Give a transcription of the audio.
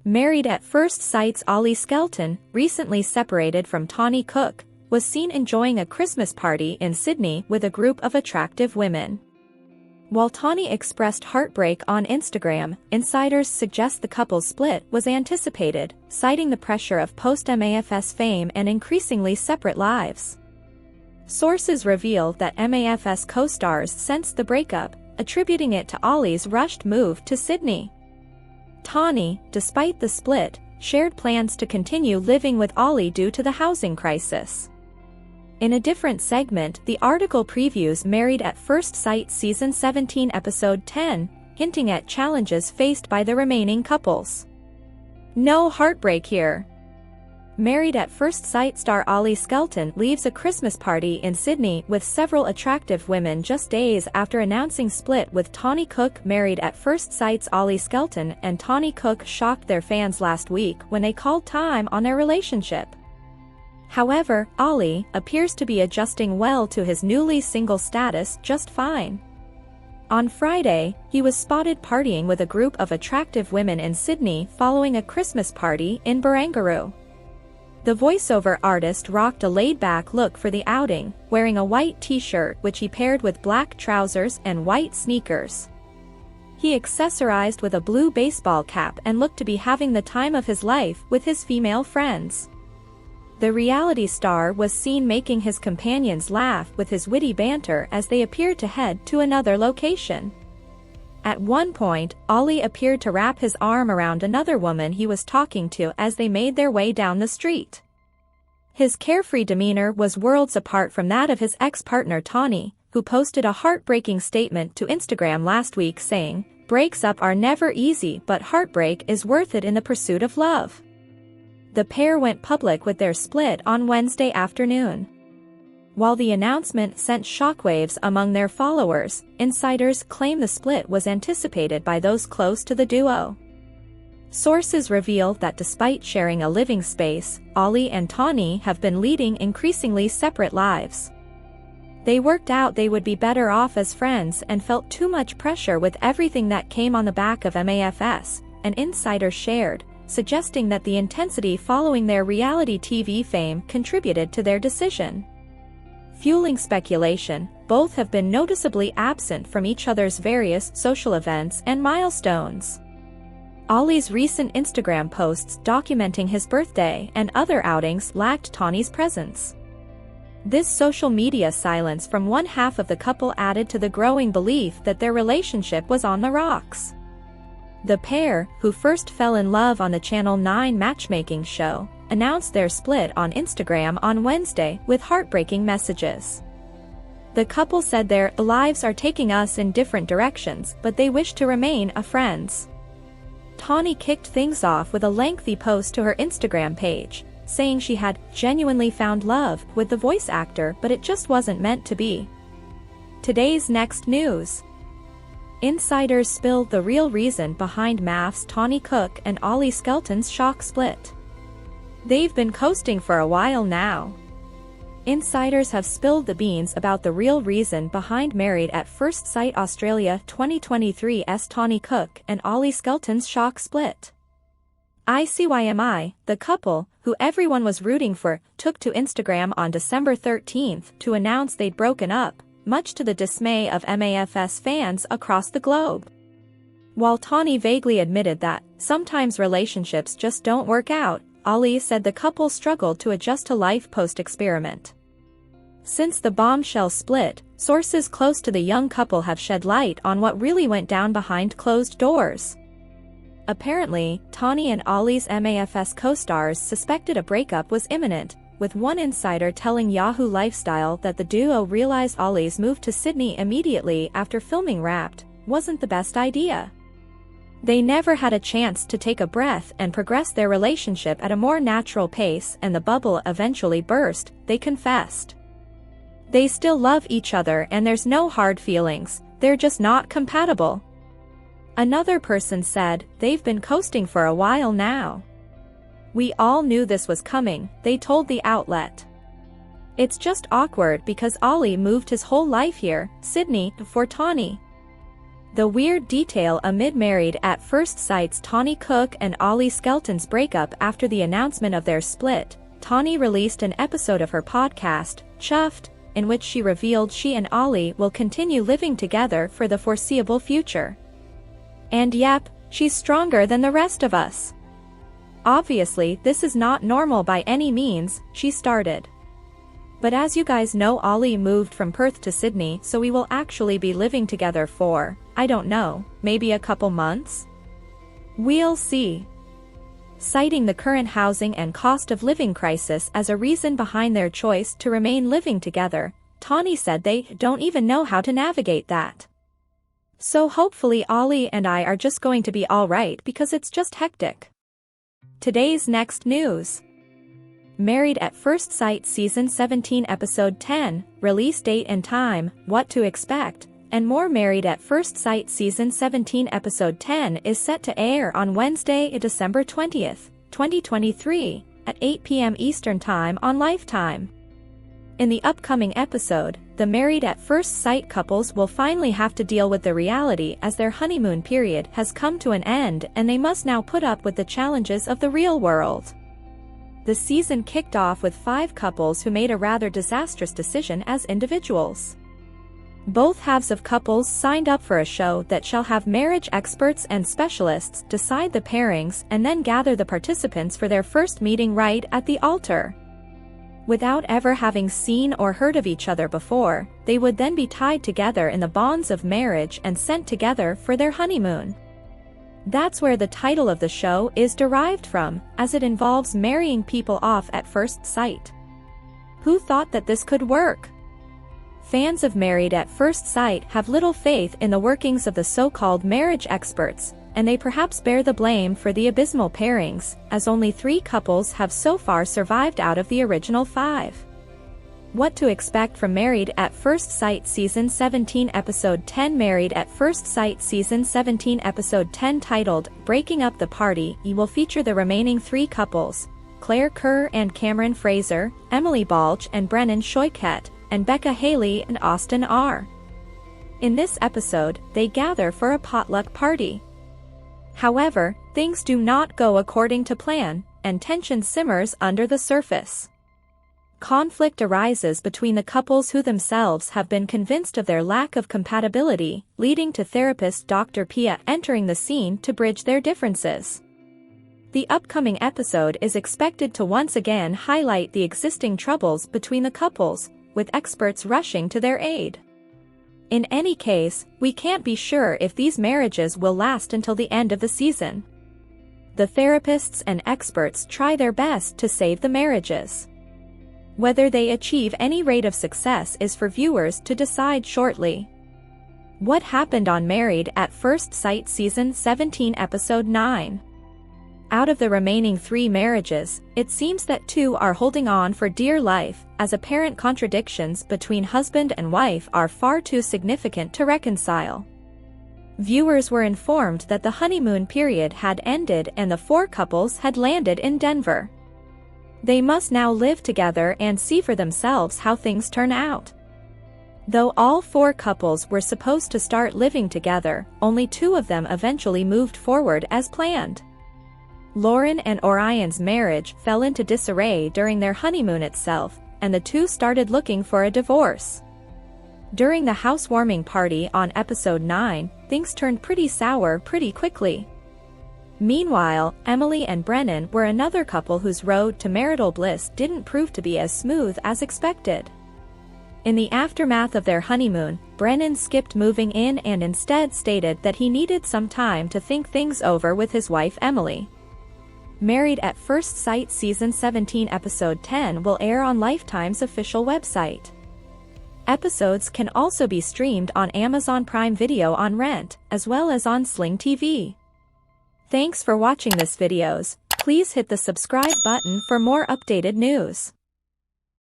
Married at First Sight's Ollie Skelton, recently separated from Tahnee Cook, was seen enjoying a Christmas party in Sydney with a group of attractive women. While Tahnee expressed heartbreak on Instagram, insiders suggest the couple's split was anticipated, citing the pressure of post-MAFS fame and increasingly separate lives. Sources reveal that MAFS co-stars sensed the breakup, attributing it to Ollie's rushed move to Sydney. Tahnee, despite the split, shared plans to continue living with Ollie due to the housing crisis. In a different segment, the article previews Married at First Sight Season 17 Episode 10, hinting at challenges faced by the remaining couples. No heartbreak here. Married at First Sight star Ollie Skelton leaves a Christmas party in Sydney with several attractive women just days after announcing split with Tahnee Cook. Married at First Sight's Ollie Skelton and Tahnee Cook shocked their fans last week when they called time on their relationship. However, Ollie appears to be adjusting well to his newly single status just fine. On Friday, he was spotted partying with a group of attractive women in Sydney following a Christmas party in Barangaroo. The voiceover artist rocked a laid-back look for the outing, wearing a white t-shirt which he paired with black trousers and white sneakers. He accessorized with a blue baseball cap and looked to be having the time of his life with his female friends. The reality star was seen making his companions laugh with his witty banter as they appeared to head to another location. At one point, Ollie appeared to wrap his arm around another woman he was talking to as they made their way down the street. His carefree demeanor was worlds apart from that of his ex-partner Tahnee, who posted a heartbreaking statement to Instagram last week saying, "Breaks up are never easy, but heartbreak is worth it in the pursuit of love." The pair went public with their split on Wednesday afternoon. While the announcement sent shockwaves among their followers, insiders claim the split was anticipated by those close to the duo. Sources reveal that despite sharing a living space, Ollie and Tahnee have been leading increasingly separate lives. They worked out they would be better off as friends and felt too much pressure with everything that came on the back of MAFS, an insider shared, suggesting that the intensity following their reality TV fame contributed to their decision. Fueling speculation, both have been noticeably absent from each other's various social events and milestones. Ollie's recent Instagram posts documenting his birthday and other outings lacked Tahnee's presence. This social media silence from one half of the couple added to the growing belief that their relationship was on the rocks. The pair, who first fell in love on the Channel 9 matchmaking show, announced their split on Instagram on Wednesday with heartbreaking messages. The couple said their lives are taking us in different directions, but they wish to remain friends. Tahnee kicked things off with a lengthy post to her Instagram page, saying she had genuinely found love with the voice actor, but it just wasn't meant to be. Today's next news. Insiders spilled the real reason behind MAF's Tahnee Cook and Ollie Skelton's shock split. They've been coasting for a while now. Insiders have spilled the beans about the real reason behind Married at First Sight Australia 2023's Tahnee Cook and Ollie Skelton's shock split. ICYMI, the couple, who everyone was rooting for, took to Instagram on December 13 to announce they'd broken up, much to the dismay of MAFS fans across the globe. While Tahnee vaguely admitted that sometimes relationships just don't work out, Ollie said the couple struggled to adjust to life post-experiment. Since the bombshell split, sources close to the young couple have shed light on what really went down behind closed doors. Apparently, Tahnee and Ollie's MAFS co-stars suspected a breakup was imminent, with one insider telling Yahoo Lifestyle that the duo realized Ollie's move to Sydney immediately after filming Wrapped wasn't the best idea. They never had a chance to take a breath and progress their relationship at a more natural pace, and the bubble eventually burst, they confessed. They still love each other and there's no hard feelings, they're just not compatible. Another person said, "They've been coasting for a while now. We all knew this was coming," they told the outlet. "It's just awkward because Ollie moved his whole life here, Sydney, for Tahnee. The weird detail amid Married at First Sight's Tahnee Cook and Ollie Skelton's breakup. After the announcement of their split, Tahnee released an episode of her podcast, Chuffed, in which she revealed she and Ollie will continue living together for the foreseeable future. And yep, she's stronger than the rest of us. Obviously, this is not normal by any means, she started. But as you guys know, Ollie moved from Perth to Sydney, so we will actually be living together for, I don't know, maybe a couple months? We'll see. Citing the current housing and cost of living crisis as a reason behind their choice to remain living together, Tahnee said they don't even know how to navigate that. So hopefully Ollie and I are just going to be alright because it's just hectic. Today's next news. Married at First Sight Season 17 Episode 10, release date and time, what to expect, and more. Married at First Sight Season 17 Episode 10 is set to air on Wednesday, December 20th, 2023, at 8 p.m. Eastern Time on Lifetime. In the upcoming episode, the Married at First Sight couples will finally have to deal with the reality as their honeymoon period has come to an end and they must now put up with the challenges of the real world. The season kicked off with 5 couples who made a rather disastrous decision as individuals. Both halves of couples signed up for a show that shall have marriage experts and specialists decide the pairings and then gather the participants for their first meeting right at the altar. Without ever having seen or heard of each other before, they would then be tied together in the bonds of marriage and sent together for their honeymoon. That's where the title of the show is derived from, as it involves marrying people off at first sight. Who thought that this could work? Fans of Married at First Sight have little faith in the workings of the so-called marriage experts, and they perhaps bear the blame for the abysmal pairings, as only 3 couples have so far survived out of the original 5. What to expect from Married at First Sight Season 17 Episode 10. Married at First Sight Season 17 Episode 10, titled Breaking Up the Party, will feature the remaining 3 couples, Claire Kerr and Cameron Fraser, Emily Balch and Brennan Shoykett, and Becca Haley and Austin R. In this episode, they gather for a potluck party. However, things do not go according to plan, and tension simmers under the surface. Conflict arises between the couples who themselves have been convinced of their lack of compatibility, leading to therapist Dr. Pia entering the scene to bridge their differences. The upcoming episode is expected to once again highlight the existing troubles between the couples, with experts rushing to their aid. In any case, we can't be sure if these marriages will last until the end of the season. The therapists and experts try their best to save the marriages. Whether they achieve any rate of success is for viewers to decide shortly. What happened on Married at First Sight Season 17 Episode 9? Out of the remaining 3 marriages, it seems that 2 are holding on for dear life, as apparent contradictions between husband and wife are far too significant to reconcile. Viewers were informed that the honeymoon period had ended and the 4 couples had landed in Denver. They must now live together and see for themselves how things turn out. Though all 4 couples were supposed to start living together, only 2 of them eventually moved forward as planned. Lauren and Orion's marriage fell into disarray during their honeymoon itself, and the 2 started looking for a divorce. During the housewarming party on Episode 9, things turned pretty sour pretty quickly. Meanwhile, Emily and Brennan were another couple whose road to marital bliss didn't prove to be as smooth as expected. In the aftermath of their honeymoon, Brennan skipped moving in and instead stated that he needed some time to think things over with his wife Emily. Married at First Sight Season 17 Episode 10 will air on Lifetime's official website. Episodes can also be streamed on Amazon Prime Video on rent, as well as on Sling TV. Thanks for watching this videos. Please hit the subscribe button for more updated news.